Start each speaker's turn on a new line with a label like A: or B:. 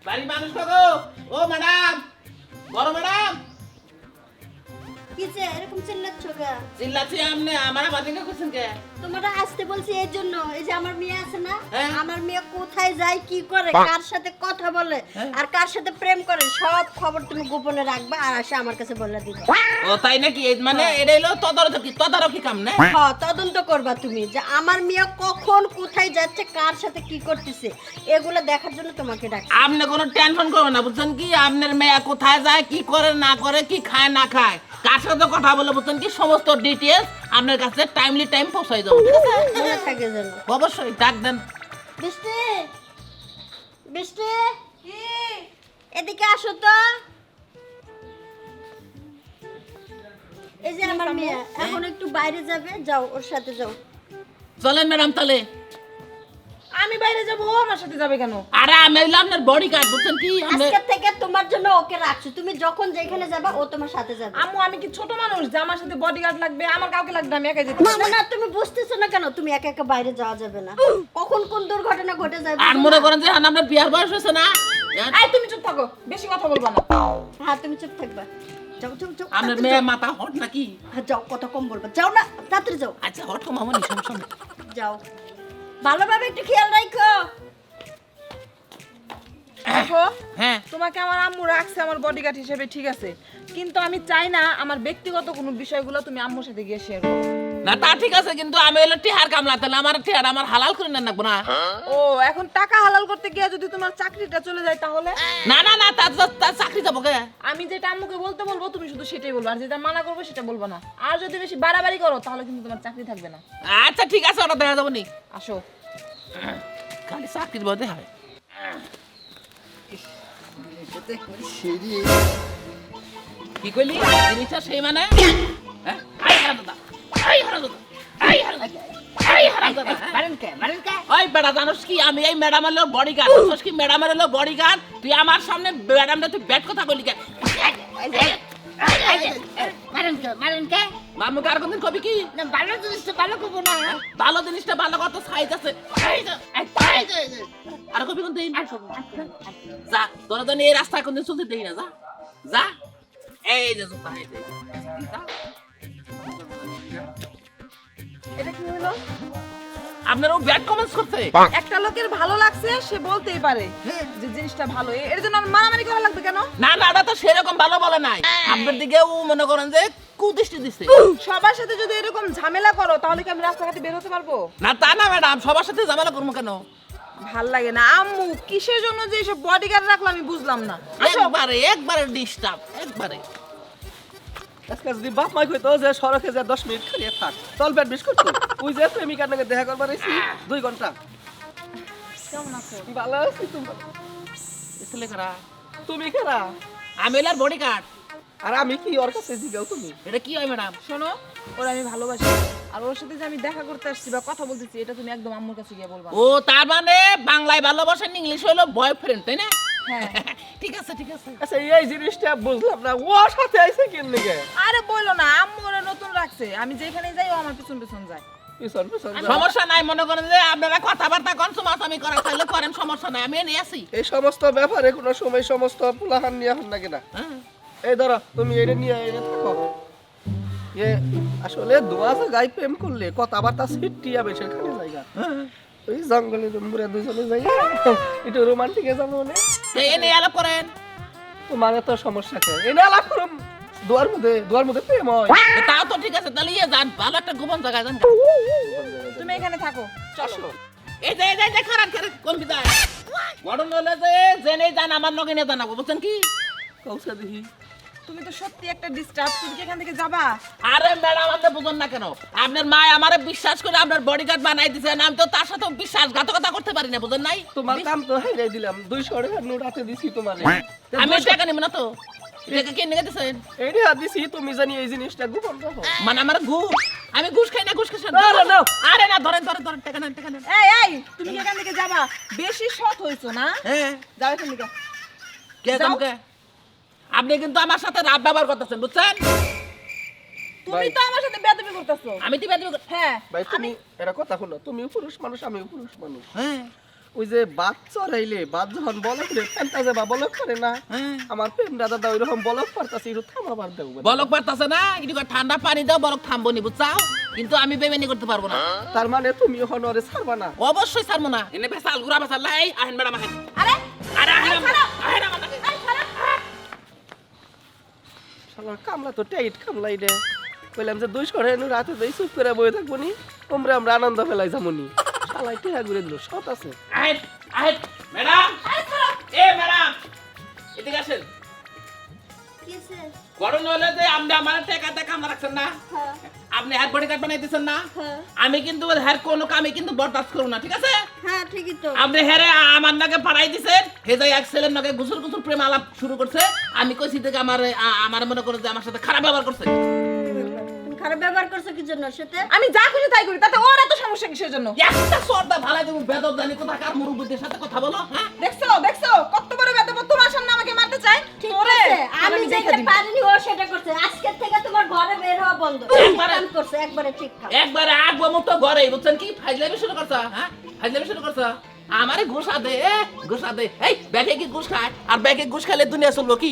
A: বাড়ি মানুষ কগো ও ম্যাডাম বড় ম্যাডাম
B: কিছে এরকম চিল্লাচ্ছ কে?
A: চিল্লাচ্ছি আমনে আমার বাদিকে কইছেন কে?
B: তোমরা আসতে বলছি এই জন্য, এই যে আমার মেয়ে আছে না,
A: হ্যাঁ।
B: আমার মেয়ে কোথায় যায়, কি করে, কার সাথে কথা বলে
A: হ্যাঁ।
B: আর কার সাথে প্রেম করে সব খবর তুমি গোপনে রাখবা আর এসে আমার কাছে বলে দিবে।
A: ও তাই নাকি? মানে এটা হলো তদারকি কাম না?
B: হ্যাঁ, তদন্ত করবা তুমি যে আমার মেয়ে কখন কোথায় যাচ্ছে, কার সাথে কি করতেছে, এগুলো দেখার জন্য তোমাকে ডাকছি।
A: আপনি কোনো টেনশন করবেন না, বুঝছেন কি? আপনার মেয়ে কোথায় যায়, কি করে না করে, কি খায় না খায়, কার সাথে কথা বলে, বুঝছেন কি, সমস্ত ডিটেইলস আপনার কাছে টাইমলি টাইম পৌঁছাই যাবে, ঠিক আছে?
B: মনে থাকে যেন।
A: অবশ্যই ডাক দেন।
B: বৃষ্টি, বৃষ্টি, কি এদিকে আসো তো। এই যে আমার মেয়ে এখন একটু বাইরে যাবে, যাও ওর সাথে যাও।
A: চলেন ম্যাডাম তাহলে।
C: আমি বাইরে যাবো, ও আমার সাথে যাবে কেন?
A: আরে আমি হইলাম আপনার বডি গার্ড, বুঝছেন কি?
B: আজকে থেকে তোমার জন্য ওকে রাখছি, তুমি যখন যেখানে যাবা ও তোমার সাথে যাবে।
C: আম্মু, আমি কি ছোট মানুষ যে আমার সাথে বডিগার্ড লাগবে? আমার কাউকে লাগবে, আমি একাই যেতে
B: না
C: পারবো।
B: না, তুমি বুঝতেছো না কেন? তুমি একা একা বাইরে যাওয়া যাবে না, কখন কোন দুর্ঘটনা ঘটে যাবে।
A: আর মনে করেন যে এখন আপনার বিয়ার বয়স হয়েছে না?
C: এই তুমি চুপ থাকো, বেশি কথা বলবা না।
B: হ্যাঁ, তুমি চুপ থাকবা। যাও যাও যাও,
A: আপনার
B: তাড়াতাড়ি
A: মেয়ে
B: যাও।
A: মাথা হট নাকি?
B: হ্যাঁ, যাও, কথা কম বলবা, যাও না, তাড়াতাড়ি যাও।
A: আচ্ছা হট কম আমার সমস্যা নেই।
B: যাও, ভালোভাবে একটু খেয়াল রাখো।
C: দেখো,
A: হ্যাঁ
C: তোমাকে আমার আম্মু রাখছে আমার বডিগার্ড হিসেবে, ঠিক আছে, কিন্তু আমি চাই না আমার ব্যক্তিগত কোনো বিষয়গুলো তুমি আম্মুর সাথে গিয়ে শেয়ার করো।
A: না তা ঠিক আছে, কিন্তু আমি হলো টিহার কামলা, তাহলে আমার টিহার আমার হালাল করে নেন না না?
C: ও, এখন টাকা হালাল করতে গিয়ে যদি তোমার চাকরিটা চলে যায় তাহলে?
A: না না না, তার চাকরি যাবো কে?
C: আমি যেটা আম্মুকে বলতে বলবো তুমি শুধু সেটাই বলবো, আর যেটা মানা করবো সেটা বলবো না। আর যদি বেশি বাড়াবাড়ি করো তাহলে কিন্তু তোমার চাকরি থাকবে না।
A: আচ্ছা ঠিক আছে, ওটা দেখা যাবো নি।
C: আসো।
A: খালি চাকরির বদে হয়। কি কইলি? জিনিসটা সেই মানে? হ্যাঁ? আই হারামজাদা, আই হারামজাদা, আই হারামজাদা, আই হারামজাদা, হ্যাঁ? ওই বেটা জানোস কি আমি এই ম্যাডামের লোক বডিগার্ড, বুঝছস কি? ম্যাডামের লোক বডিগার্ড, তুই আমার সামনে ম্যাডামটা তুই ব্যাট কথা কইলি কে? মারমু কার কোনদিন কবি কি?
B: ভালো জিনিসটা ভালো করবো না।
A: ভালো জিনিসটা ভালো কত সাইজ আছে। আর কবি কোনদিন? যা, তোরা তো এই রাস্তায় কোনদিন চলতে দেই না, যা যা। এই যে জুতা, এই যে যা।
C: এটা কি হলো?
A: আপনার ও ব্যাড কমেন্টস করছে।
C: একটা লোকের ভালো লাগছে সে বলতেই পারে যে জিনিসটা ভালো, এর জন্য আমার মারামারি করা লাগবে কেন?
A: না না, এটা তো সেরকম ভালো বলে নাই। আপনার দিকে ও মনে করেন যে কুদৃষ্টি দিচ্ছে।
C: সবার সাথে যদি এরকম ঝামেলা করো তাহলে কি আমি রাস্তাঘাটে বের হতে পারবো?
A: না তা না ম্যাডাম, সবার সাথে ঝামেলা করবো কেন?
C: ভাল লাগে না আম্মু, কিসের জন্য যে এসব বডিগার্ড রাখলাম আমি বুঝলাম না।
A: একবারে একবারে ডিস্টার্ব, একবারে।
D: আজকে যদি বাপ মাই কইতো যে সড়কে যা 10 মিনিট খালিয়ে থাক, চল ব্যাট মিস করতো। ওই যে প্রেমিকার নাকি দেখা করবার আইছি 2 ঘন্টা।
C: কেমন আছো?
D: ভালো আছি তুমি?
A: ছেলে কারা?
D: তুমি কেরা?
A: আমি এলার বডি গার্ড।
D: আর আমি কি ওর কাছে জিগাও তুমি?
A: এটা কি হয় ম্যাডাম?
C: শোনো, ওর আমি ভালোবাসি, আর ওর সাথে যে আমি দেখা করতে আসছি বা কথা বলতেছি এটা তুমি একদম আম্মুর কাছে গিয়ে বলবা।
A: ও তার মানে বাংলায় ভালোবাসেন, ইংলিশ হলো বয়ফ্রেন্ড, তাই না?
C: হ্যাঁ।
A: ঠিক আছে ঠিক আছে।
D: আচ্ছা এই জিনিসটা বুঝলাম না, ওর সাথে আইছে কেন নিগে?
C: আরে বললো না, আম্মু ওরা নতুন রাখছে, আমি যেখানে যাই ও আমার পিছন পিছন যায়।
D: পিছন পিছন যাও।
A: সমস্যা নাই, মনে করেন যে আপনারা কথাবার্তা কনসুমাসামি করা চাইলে করেন, সমস্যা নাই, আমি নিয়ে আসি।
D: এই সমস্ত ব্যাপারে কোনো সময় সমস্ত পুলাহান নিয়ে হন না কিনা?
A: হ্যাঁ।
D: এই ধরো তুমি এটা নিয়ে এটা থাকো। এ আসলে দোয়া জায়গায় প্রেম করলে কথাবার্তা ছিটিয়া বেশি খালি জায়গা। ওই জঙ্গলে জম্বুরা দুজনে যাই একটু রোমান্টিকে যাবো মানে।
A: এনে আলাপ করেন।
D: তোমার এত সমস্যা কে? এনে আলাপ করুম দুয়ার মধ্যে প্রেম হয়।
A: তাও তো ঠিক আছে, তাহলে ইয়ে যান, ভালো একটা গোপন জায়গায় যান।
C: তুমি এখানে থাকো, চলো।
A: এই যে খারাপ কোন বিদায় গঠন হলে যে জেনে যান, আমার নগিনে জানাবো, বুঝছেন কি?
D: কৌশা দেখি
C: তুমি তো সত্যি একটা ডিস্টার্ব, তুমি কি এখান থেকে যাবা?
A: আরে ম্যাডাম, আপনি বুঝুন না কেন? আপনার মা আমারে বিশ্বাস করে আপনার বডিগার্ড বানাই দিয়েছেন, আমি তো তার সাথে বিশ্বাসঘাতকতা করতে পারি না, বুঝেন নাই?
D: তোমার কাম তো হেরে দিলাম, 200 টাকার নোট হাতে দিছি তোমারে।
A: আমি টাকা নিব না তো, টাকা কে নিয়ে দিয়েছেন?
D: এইটা হাত দিছি, তুমি জানি এই জিনিসটা গোপন রাখো।
A: মানে আমার আমি ঘুষ খাই না, ঘুষ খাই
D: না, না, না।
A: আরে না, ধরেন ধরেন ধরেন, টাকা নেন টাকা নেন।
C: এই তুমি কি এখান থেকে যাবা? বেশি সৎ হইছো না?
A: হ্যাঁ,
C: যাও এখান থেকে।
A: কে
C: যাও।
A: তোমাকে? আপনি কিন্তু আমার সাথে রাব ব্যবহার করতেছেন, বুঝছেন?
C: তুমি তো আমার সাথে বেয়াদবি করতেছো।
A: আমি তো বেদবি
C: হ্যাঁ।
D: ভাই তুমি এরা কথা হলো, তুমিও পুরুষ মানুষ আমিও পুরুষ মানুষ।
A: হ্যাঁ,
D: ওই যে বাদ চড়াইলে বাদ যখন বলক রে ফেলতাছে বা বলক করে না আমার প্রেম দাদা ওইরকম বলক পারতাছে একটু থামাবার দেও
A: বলক পারতাছে না কিন্তু ঠান্ডা পানি দাও বলক থামবো নি বুঝছাও কিন্তু আমি বেমেনি করতে পারবো না
D: তার মানে তুমি এখন ওরে ছাড়বা না
A: অবশ্যই ছাড়বো না এনে বেসাল গুড়া বেসাল লাই আহেন ম্যাডাম আহেন
B: আরে
A: আরে আহেন আহেন আমার কাছে।
D: শালা কামলা তো টাইট কামলাই রে কইলাম যে দুই করে এনু রাতে দেই চুপ করে বসে থাকবো নি তোমরা আমরা আনন্দ ফেলাই যামনি শালাই টিয়া ঘুরে দিল সত আছে
A: আহেন আহেন ম্যাডাম এ ম্যাডাম এদিকে আসেন
B: কিসে
A: করণ হলে যে আপনি আমার টাকা টাকা আমরা রাখছেন না
B: হ্যাঁ
A: আপনি হেড বডি কার্ড বানাইতেছেন না
B: হ্যাঁ
A: আমি কিন্তু হের কোনো কামে কিন্তু বরদাস্ত করব না ঠিক আছে
B: হ্যাঁ ঠিকই তো
A: আপনি হেরে আমার নাকে পাঠাই দিছেন হে যাই এক ছেলের নাকে গুসুর গুসুর প্রেম আলাপ শুরু করছে আমি কইছি থেকে আমার মনে করে যে আমার সাথে খারাপ ব্যবহার করছে
B: তুমি খারাপ ব্যবহার করছো কি জন্য সাথে
C: আমি যা খুশি তাই করি তাতে ওর এত সমস্যা কিসের জন্য
A: একটা সর্দা ভালাই তুমি বেদব জানি কোথাকার মুরব্বীদের সাথে কথা বলো হ্যাঁ
C: দেখছো দেখছো কত বড় বেদব তোমার সামনে আমাকে মারতে চায়
B: ঠিক
C: ওরে
B: আছে আমি
C: দেখে
B: যেটা
C: দিবি।
B: পারিনি ও সেটা করছে আজকে থেকে তোমার ঘরে বের হওয়া বন্ধ
A: একবারে-
B: কাম করছে একবারে ঠিক কাম
A: একবারে আগবো মতো ঘরে বুঝছেন কি ফাইজলামি শুরু করছ হ্যাঁ ফাইজলামি শুরু করছ আমারে ঘুষা দে এই ব্যাগে কি ঘুষ খায় আর ব্যাগে ঘুষ খাইলে দুনিয়া চলবো কি